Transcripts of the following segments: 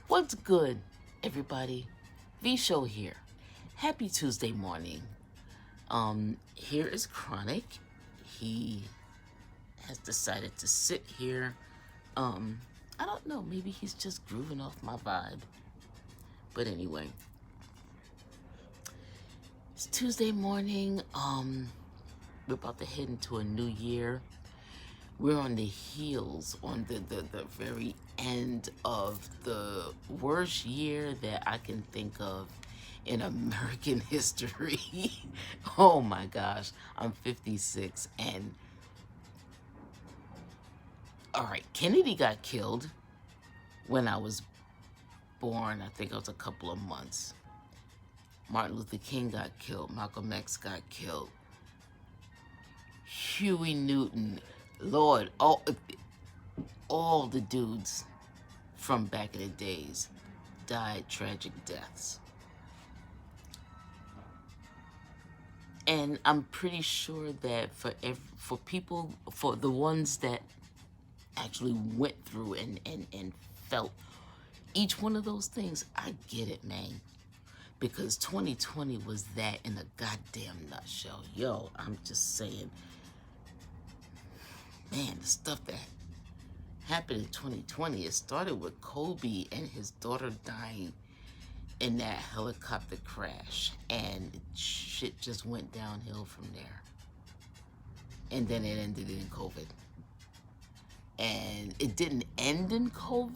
What's good, everybody? V Show here. Happy Tuesday morning. Here is Chronic. He has decided to sit here. I don't know, maybe he's just grooving off my vibe. But anyway, it's Tuesday morning. We're about to head into a new year. We're on the heels, on the very end of the worst year that I can think of in American history. Oh my gosh, I'm 56 and all right, Kennedy got killed when I was born. I think I was a couple of months. Martin Luther King got killed. Malcolm X got killed. Huey Newton, Lord, all the dudes from back in the days died tragic deaths. And I'm pretty sure that for people, for the ones that actually went through and felt each one of those things, I get it, man. Because 2020 was that in a goddamn nutshell. Yo, I'm just saying, man, the stuff that happened in 2020, it started with Kobe and his daughter dying in that helicopter crash, and shit just went downhill from there. And then it ended in COVID. And it didn't end in COVID.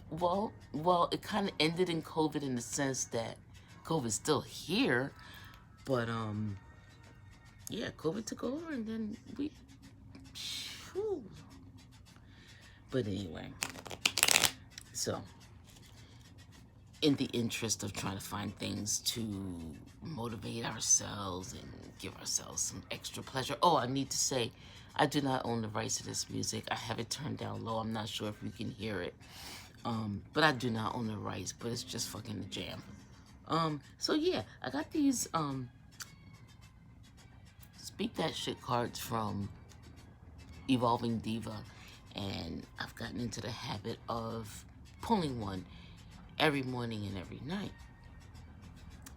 Well, it kind of ended in COVID in the sense that COVID's still here, but yeah, COVID took over, and then whew. But anyway, so in the interest of trying to find things to motivate ourselves and give ourselves some extra pleasure. Oh, I need to say, I do not own the rights to this music. I have it turned down low. I'm not sure if you can hear it. But I do not own the rights, but it's just fucking the jam. So yeah, I got these, Speak That Shit cards from Evolving Diva, and I've gotten into the habit of pulling one every morning and every night.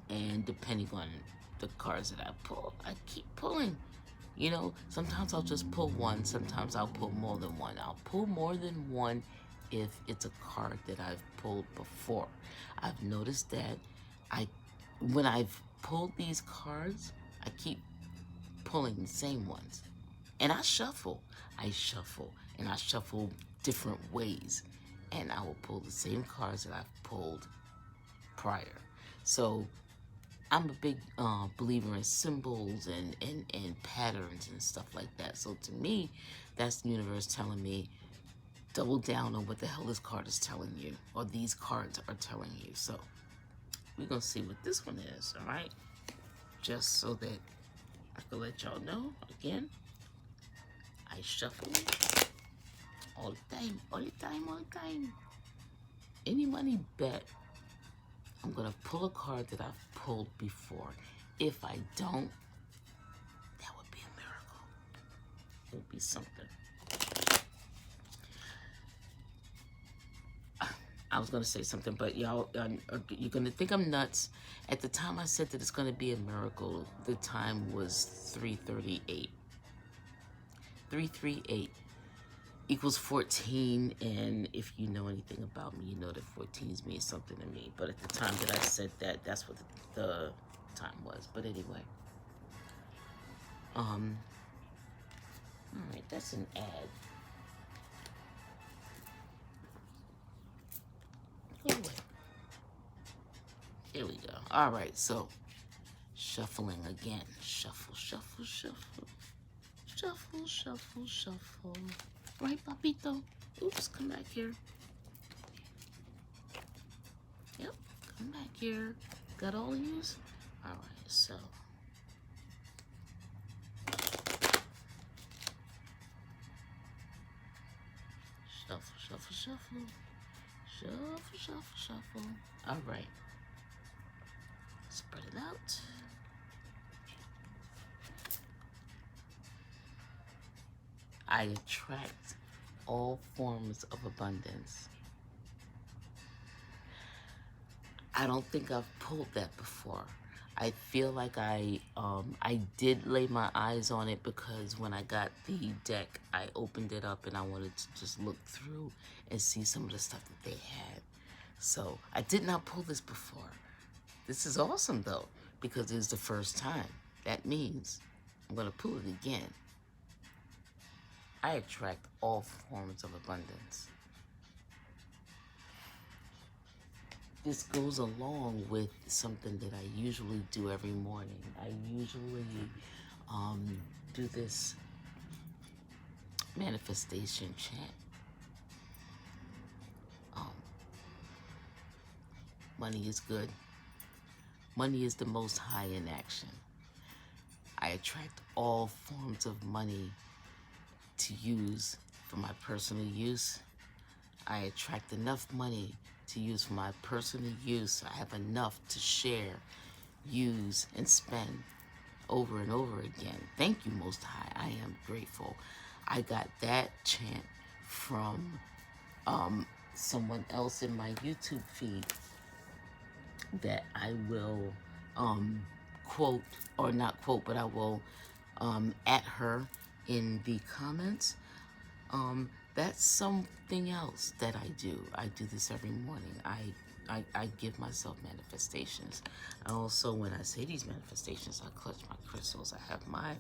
And depending on the cards that I pull, I keep pulling. You know, sometimes I'll just pull one, sometimes I'll pull more than one. I'll pull more than one if it's a card that I've pulled before. I've noticed that when I've pulled these cards, I keep pulling the same ones. And I shuffle, and I shuffle different ways. And I will pull the same cards that I've pulled prior. So I'm a big believer in symbols and patterns and stuff like that. So to me, that's the universe telling me, double down on what the hell this card is telling you, or these cards are telling you. So we're going to see what this one is, all right? Just so that I can let y'all know, again, I shuffle all the time, all the time, all the time. Any money bet, I'm going to pull a card that I've pulled before. If I don't, that would be a miracle. It would be something. I was going to say something, but y'all, you're going to think I'm nuts. At the time I said that it's going to be a miracle, the time was 3:38. 338 equals 14, and if you know anything about me, you know that 14s means something to me. But at the time that I said that, that's what the time was. But anyway, all right, that's an ad. Anyway, here we go. All right, so shuffling again. Shuffle, shuffle, shuffle. Shuffle, shuffle, shuffle. Right, papito? Oops, come back here. Yep, come back here. Got all of yous? All right, so. Shuffle, shuffle, shuffle. Shuffle, shuffle, shuffle. All right. Spread it out. I attract all forms of abundance. I don't think I've pulled that before. I feel like I did lay my eyes on it because when I got the deck, I opened it up and I wanted to just look through and see some of the stuff that they had. So I did not pull this before. This is awesome though, because it's the first time. That means I'm gonna pull it again. I attract all forms of abundance. This goes along with something that I usually do every morning. I usually do this manifestation chant. Money is good. Money is the most high in action. I attract all forms of money to use for my personal use. I attract enough money to use for my personal use. I have enough to share, use, and spend over and over again. Thank you, Most High. I am grateful. I got that chant from someone else in my YouTube feed that I will quote, or not quote, but I will at her in the comments. That's something else that I do. I do this every morning. I give myself manifestations. I also, when I say these manifestations, I clutch my crystals. I have my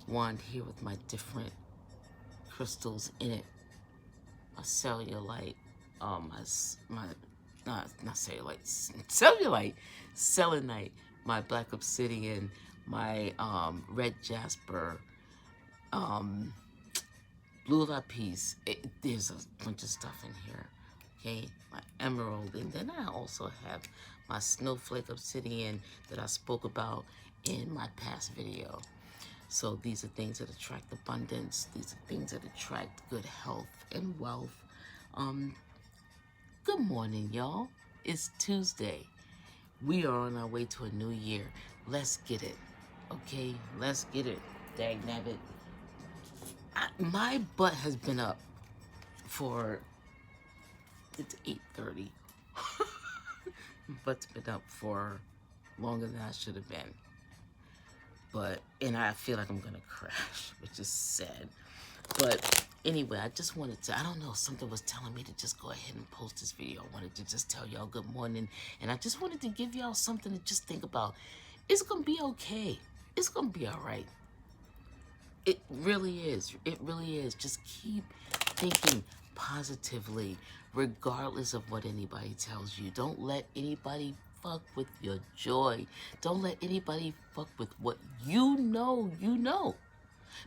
wand here with my different crystals in it. My cellulite, not cellulite, cellulite, selenite, my black obsidian, my red jasper, blue lapis. There's a bunch of stuff in here. Okay, my emerald, and then I also have my snowflake obsidian that I spoke about in my past video. So these are things that attract abundance. These are things that attract good health and wealth. Good morning, y'all. It's Tuesday. We are on our way to a new year. Let's get it. Okay, let's get it. Dagnabbit. My butt has been up for, it's 8:30. My butt's been up for longer than I should have been. And I feel like I'm gonna crash, which is sad. But anyway, I just wanted to, I don't know, something was telling me to just go ahead and post this video. I wanted to just tell y'all good morning. And I just wanted to give y'all something to just think about. It's gonna be okay. It's gonna be all right. It really is. It really is. Just keep thinking positively, regardless of what anybody tells you. Don't let anybody fuck with your joy. Don't let anybody fuck with what you know you know.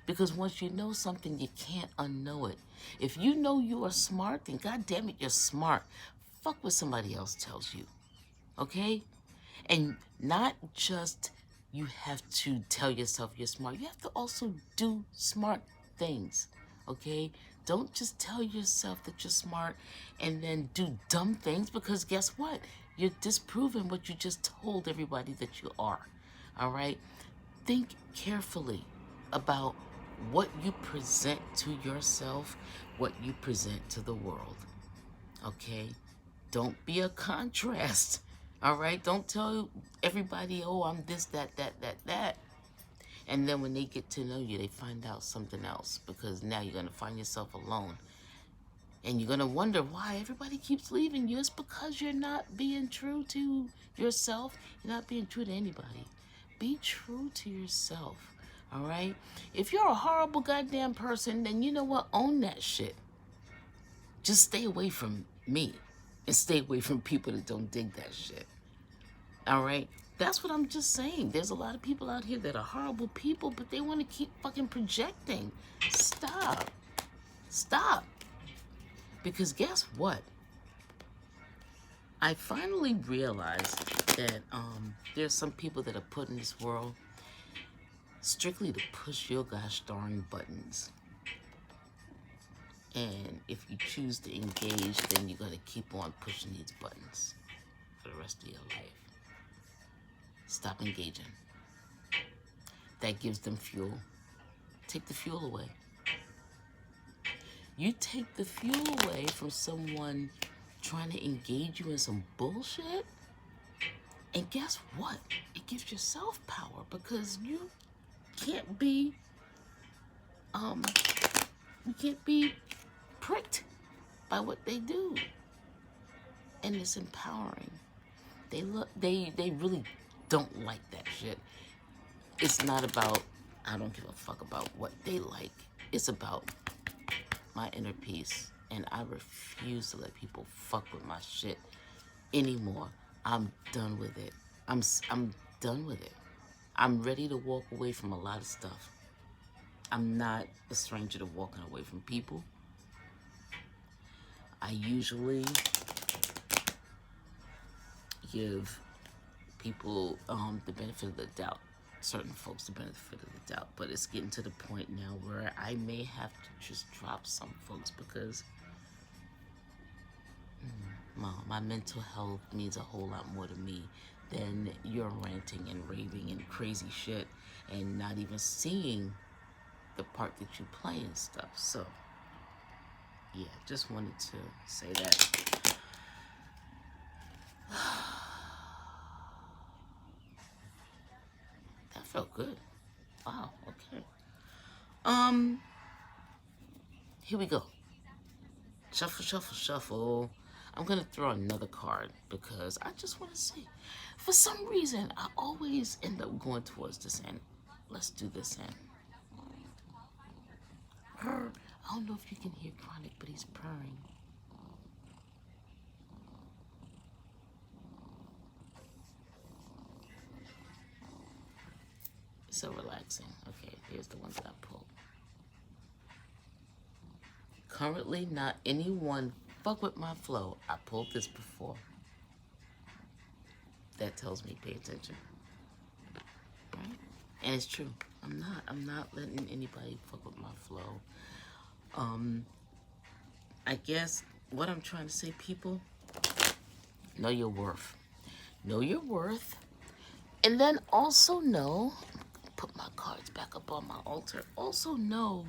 Because once you know something, you can't unknow it. If you know you are smart, then goddamn it, you're smart. Fuck what somebody else tells you. Okay? And not just you have to tell yourself you're smart. You have to also do smart things. Okay? Don't just tell yourself that you're smart and then do dumb things, because guess what? You're disproving what you just told everybody that you are. All right? Think carefully about what you present to yourself, what you present to the world. Okay? Don't be a contrast. All right? Don't tell everybody, oh, I'm this, that. And then when they get to know you, they find out something else, because now you're going to find yourself alone. And you're going to wonder why everybody keeps leaving you. It's because you're not being true to yourself. You're not being true to anybody. Be true to yourself. All right? If you're a horrible goddamn person, then you know what? Own that shit. Just stay away from me and stay away from people that don't dig that shit. All right? That's what I'm just saying. There's a lot of people out here that are horrible people, but they want to keep fucking projecting. Stop. Stop. Because guess what? I finally realized that there's some people that are put in this world strictly to push your gosh darn buttons. And if you choose to engage, then you're going to keep on pushing these buttons for the rest of your life. Stop engaging. That gives them fuel. Take the fuel away. You take the fuel away from someone trying to engage you in some bullshit, And guess what? It gives yourself power because can't be um you can't be pricked by what they do. And it's empowering. They really don't like that shit. It's not about, I don't give a fuck about what they like. It's about my inner peace. And I refuse to let people fuck with my shit anymore. I'm done with it. I'm done with it. I'm ready to walk away from a lot of stuff. I'm not a stranger to walking away from people. I usually give people the benefit of the doubt, certain folks the benefit of the doubt, but it's getting to the point now where I may have to just drop some folks because my mental health means a whole lot more to me than your ranting and raving and crazy shit and not even seeing the part that you play and stuff. So yeah, just wanted to say that. That felt good. Wow, okay. Here we go. Shuffle, shuffle, shuffle. I'm gonna throw another card because I just want to see. For some reason, I always end up going towards this end. Let's do this end. Purr. I don't know if you can hear Chronic, but he's purring. So relaxing. Okay, here's the one that I pulled. Currently, not anyone fuck with my flow. I pulled this before. That tells me pay attention. Right? And it's true. I'm not letting anybody fuck with my flow. I guess what I'm trying to say, people, know your worth. Know your worth. And then also know, put my cards back up on my altar. Also know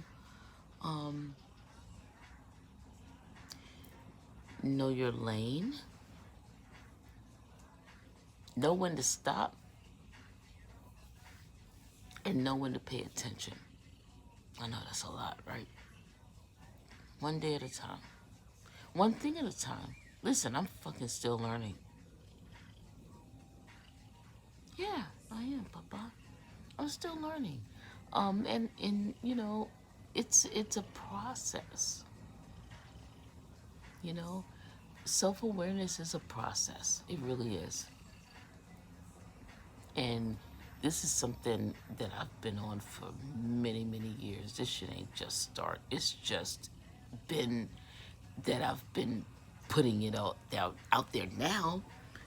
your lane. Know when to stop. And know when to pay attention. I know that's a lot, right? One day at a time. One thing at a time. Listen, I'm fucking still learning. Yeah, I am, Papa. I'm still learning. And you know, it's a process. You know, self-awareness is a process. It really is. And this is something that I've been on for many, many years. This shit ain't just start. It's just been that I've been putting it out there now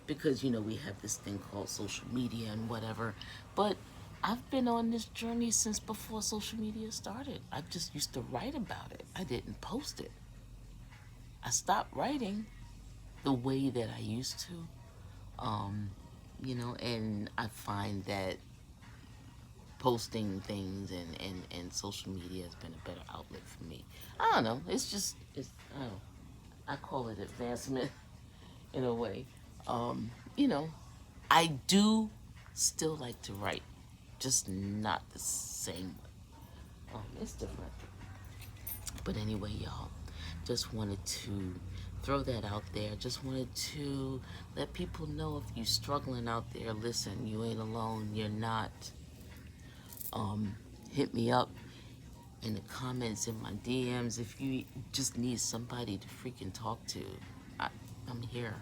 because, you know, we have this thing called social media and whatever. But I've been on this journey since before social media started. I just used to write about it. I didn't post it. I stopped writing the way that I used to. You know, and I find that posting things and social media has been a better outlet for me. I don't know. I don't know. I call it advancement in a way. You know, I do still like to write, just not the same way. It's different. But anyway, y'all, just wanted to throw that out there. Just wanted to let people know if you're struggling out there, listen, you ain't alone. You're not. Hit me up in the comments, in my DMs, if you just need somebody to freaking talk to. I'm here.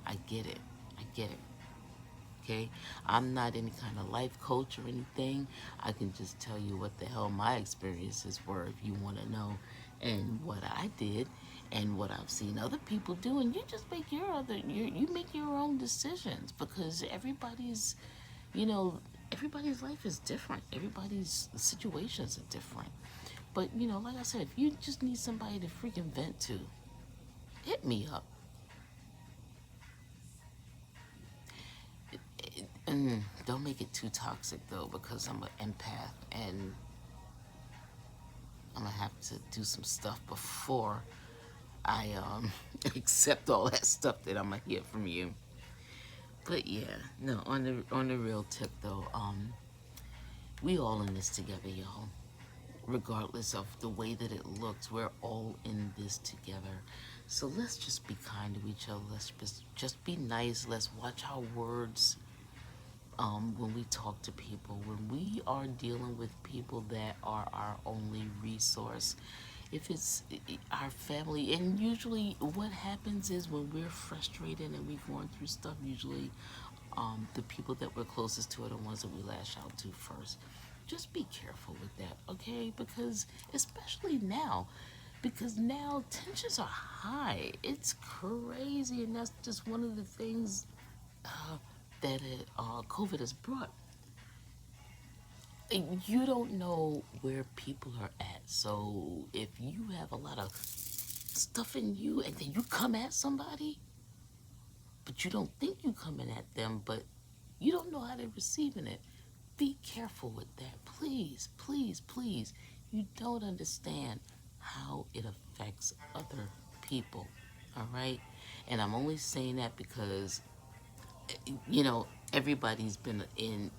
I get it. I get it. Okay? I'm not any kind of life coach or anything. I can just tell you what the hell my experiences were if you want to know, and what I did and what I've seen other people do, and you just make you make your own decisions because everybody's, you know, everybody's life is different. Everybody's situations are different. But, you know, like I said, if you just need somebody to freaking vent to, hit me up. Don't make it too toxic though, because I'm an empath and I'm gonna have to do some stuff before I accept all that stuff that I'm gonna hear from you. But yeah, no, on the real tip though, we all in this together, y'all. Regardless of the way that it looks, we're all in this together. So let's just be kind to each other. Let's just be nice. Let's watch our words when we talk to people. When we are dealing with people that are our only resource, if it's our family, and usually what happens is when we're frustrated and we're going through stuff, usually the people that we're closest to are the ones that we lash out to first. Just be careful with that, okay? Because especially now, because now tensions are high. It's crazy, and that's just one of the things that COVID has brought. You don't know where people are at. So if you have a lot of stuff in you and then you come at somebody, but you don't think you coming at them, but you don't know how they're receiving it. Be careful with that. Please, please, please. You don't understand how it affects other people. All right? And I'm only saying that because you know everybody's been in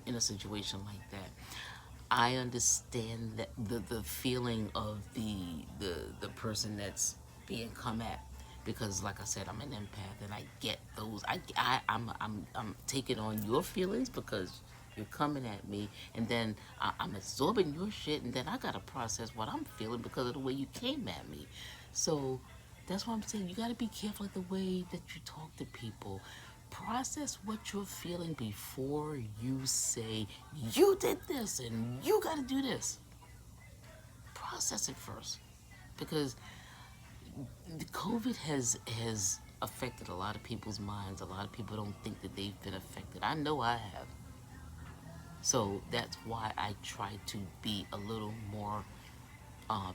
a situation like that. I understand that the feeling of the person that's being come at, because like I said, I'm an empath and I get those. I'm taking on your feelings because you're coming at me, and then I'm absorbing your shit, and then I gotta process what I'm feeling because of the way you came at me. So that's why I'm saying you got to be careful of the way that you talk to people. Process what you're feeling before you say, you did this and you got to do this. Process it first. Because the COVID has affected a lot of people's minds. A lot of people don't think that they've been affected. I know I have. So that's why I try to be a little more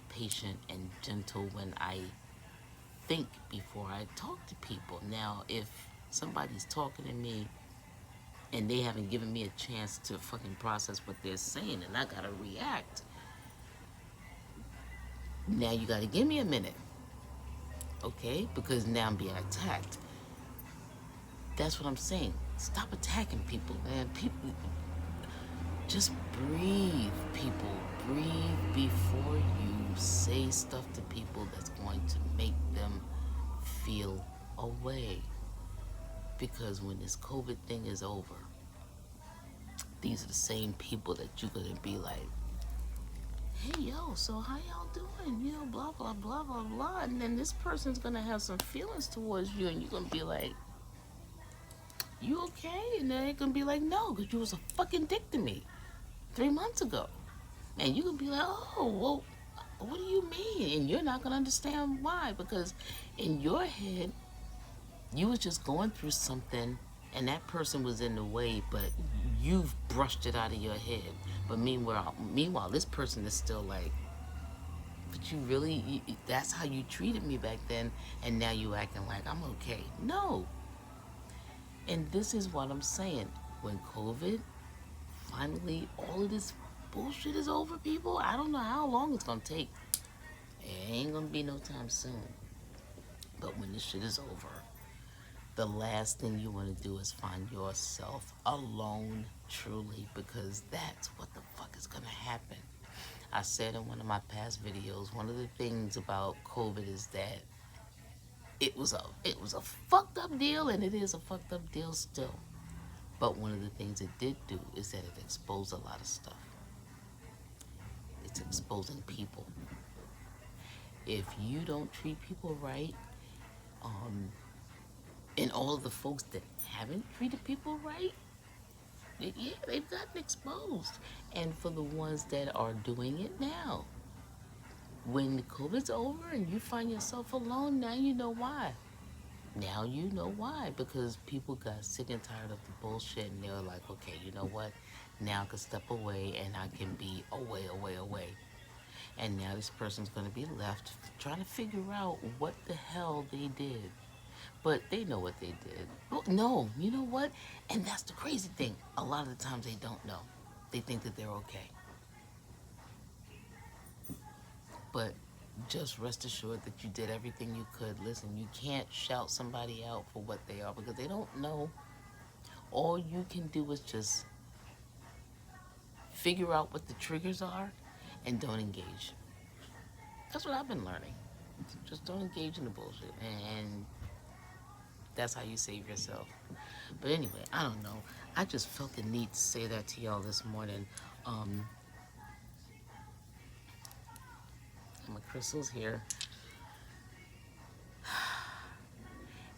patient and gentle when I think before I talk to people. Now, if somebody's talking to me and they haven't given me a chance to fucking process what they're saying and I gotta react, now you gotta give me a minute, okay? Because now I'm being attacked. That's what I'm saying. Stop attacking people, man. People, just breathe, people. Breathe before you say stuff to people that's going to make them feel away. Because when this COVID thing is over, these are the same people that you're gonna be like, hey yo, so how y'all doing? You know, blah blah blah blah blah. And then this person's gonna have some feelings towards you, and you're gonna be like, you okay? And then they're gonna be like, no, because you was a fucking dick to me 3 months ago. And you gonna be like, oh, well, what do you mean? And you're not gonna understand why, because in your head, you was just going through something and that person was in the way, but you've brushed it out of your head. But meanwhile, this person is still like, but you really, that's how you treated me back then, and now you acting like I'm okay. No. And this is what I'm saying. When COVID, finally, all of this bullshit is over, people, I don't know how long it's gonna take. It ain't gonna be no time soon. But when this shit is over, the last thing you want to do is find yourself alone, truly, because that's what the fuck is gonna happen. I said in one of my past videos, one of the things about COVID is that it was a fucked up deal, and it is a fucked up deal still. But one of the things it did do is that it exposed a lot of stuff. It's exposing people. If you don't treat people right, um, and all of the folks that haven't treated people right, yeah, they've gotten exposed. And for the ones that are doing it now, when the COVID's over and you find yourself alone, now you know why. Now you know why. Because people got sick and tired of the bullshit, and they were like, okay, you know what? Now I can step away and I can be away, away, away. And now this person's going to be left trying to figure out what the hell they did. But they know what they did. Well, no, you know what? And that's the crazy thing. A lot of the times they don't know. They think that they're okay. But just rest assured that you did everything you could. Listen, you can't shout somebody out for what they are because they don't know. all you can do is just figure out what the triggers are and don't engage. That's what I've been learning. Just don't engage in the bullshit, and that's how you save yourself. But anyway, I don't know. I just felt the need to say that to y'all this morning. My crystal's here.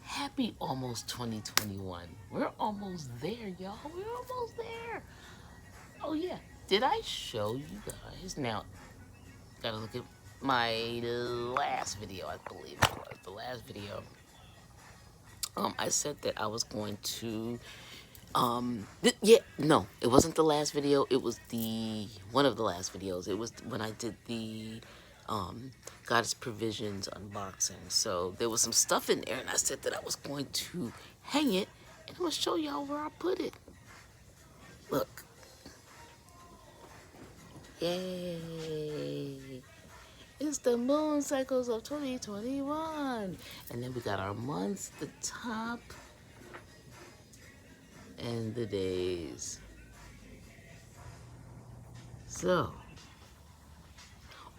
Happy almost 2021. We're almost there, y'all. We're almost there. Oh yeah. Did I show you guys? Now, gotta look at my last video, I believe it was. The last video. I said that I was going to yeah, no, it wasn't the last video. It was the one of the last videos. It was when I did the Goddess Provisions unboxing. So there was some stuff in there, and I said that I was going to hang it, and I'm gonna show y'all where I put it. Look, yay! It's the moon cycles of 2021, and then we got our months, the top, and the days. So,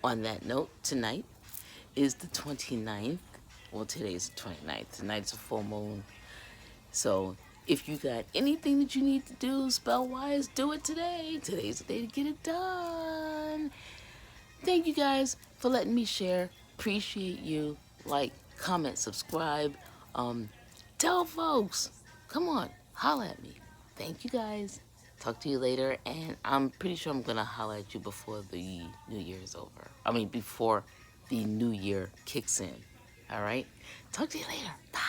on that note, tonight is the 29th. Well, today's the 29th. Tonight's a full moon. So, if you got anything that you need to do spell-wise, do it today. Today's the day to get it done. Thank you guys for letting me share. Appreciate you. Like, comment, subscribe. Tell folks. Come on, holla at me. Thank you guys. Talk to you later, and I'm pretty sure I'm gonna holla at you before the new year is over. I mean, before the new year kicks in. All right? Talk to you later. Bye.